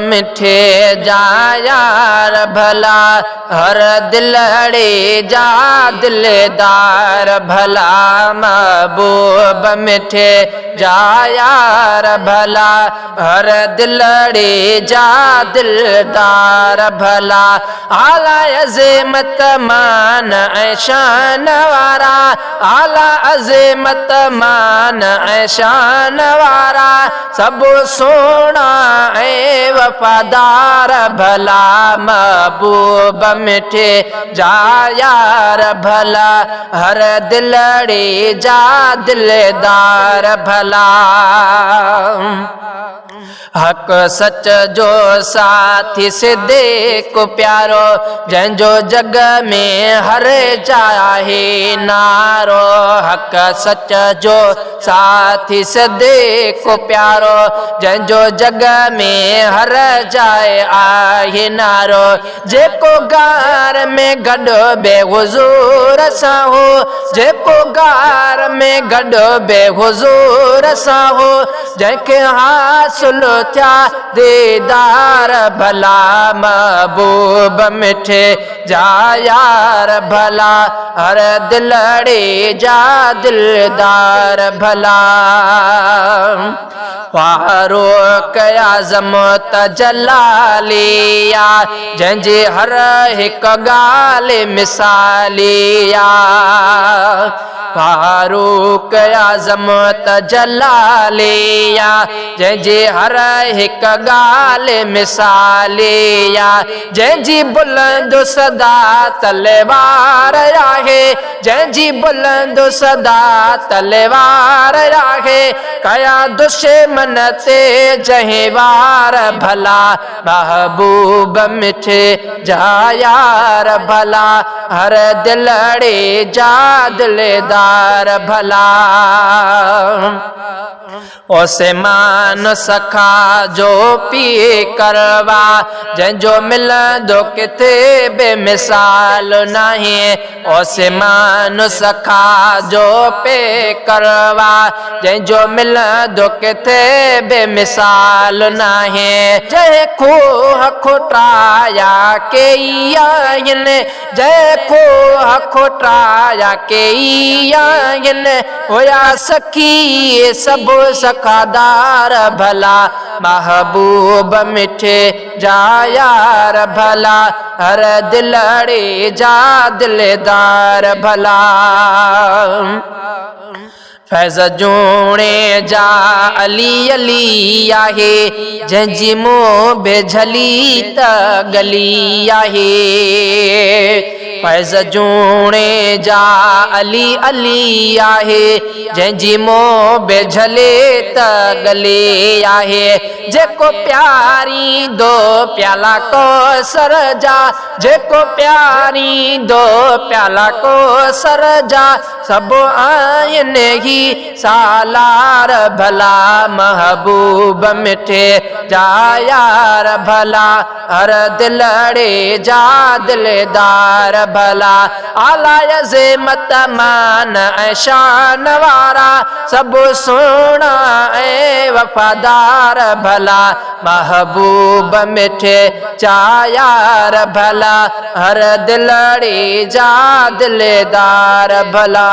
मिठे जा यार भला, हर दिलड़े जा दिलदार भला। महबूब मिठे जा यार भला, हर दिलड़े जा दिलदार भला। आला अज़ीमत मान ऐं शान वारा, आला अज़ीमत मान ऐं शान वारा, सब सोना ऐं वफादार भला। महबूब मिठे जा यार भला, हर दिलड़े जा दिलदार भला। हक सच जो साथी सिद्दीक़ प्यारो, जंहिंजो जग में हर चाहे नारो। हक सच जो साथी सिद्दीक़ प्यारो, जंहिंजो जग में हर जाए आहे नारो। जेको गार में गॾु बेहुज़ूर सां हो, जेको गार में गॾु बेहुज़ूर सां हो, जंहिंखे हासिल थिया दीदार भला। महबूब मिठे जा यार भला, हर दिलड़े जा दिलदार भला। फारूक आज़म तजलालिया, जंहिंजी हर हिक ॻाल्हि मिसालिया। फारूक आज़म तजलालिया, जंहिंजी हर हिक ॻाल्हि मिसालिया। जंहिंजी बुलंद सदा तलवार आहे, जंहिंजी बुलंद सदा तलवार आहे, कया दुश्मन ते जहीं वार भला। महबूब मिठे जा यार भला, हर दिलड़े जा दिलदार भला। ओसमान सखा जो पी करवा, जंहिंजो मिलंदो किथे बेमिसाल नाही। ओसमान सखा जो पे करवा, जंहिंजो मिलंदो किथे बेमिसाल नाही। जंहिं खूह खुटाया कई आहिनि, जंहिं खूह खुटाया कई आहिनि, हुया सखी सभु सखादार भला। महबूब मिठे जा यार भला, हर दिलड़े जा दिलदार भला। फैज़ जूणे जा अली अली आहे, जंहिंजी मुंहुं बेझली त गली आहे। फैज़ जूणे जा अली अली आहे, जंहिंजी मुंहुं बेझले त गली आहे। जेको प्यारी दो प्याला कौसर जा, जेको प्यारी दो प्याला कौसर जा, सब आहिनि ही सालार भला। महबूब मिठे जा यार भला, हर दिलड़े जा दिलदार भला। आला अज़ीमत मान ऐं शान वारा, सब सोना ऐं वफादार भला। महबूब मिठे जा यार भला, हर दिलड़े जा दिलदार भला।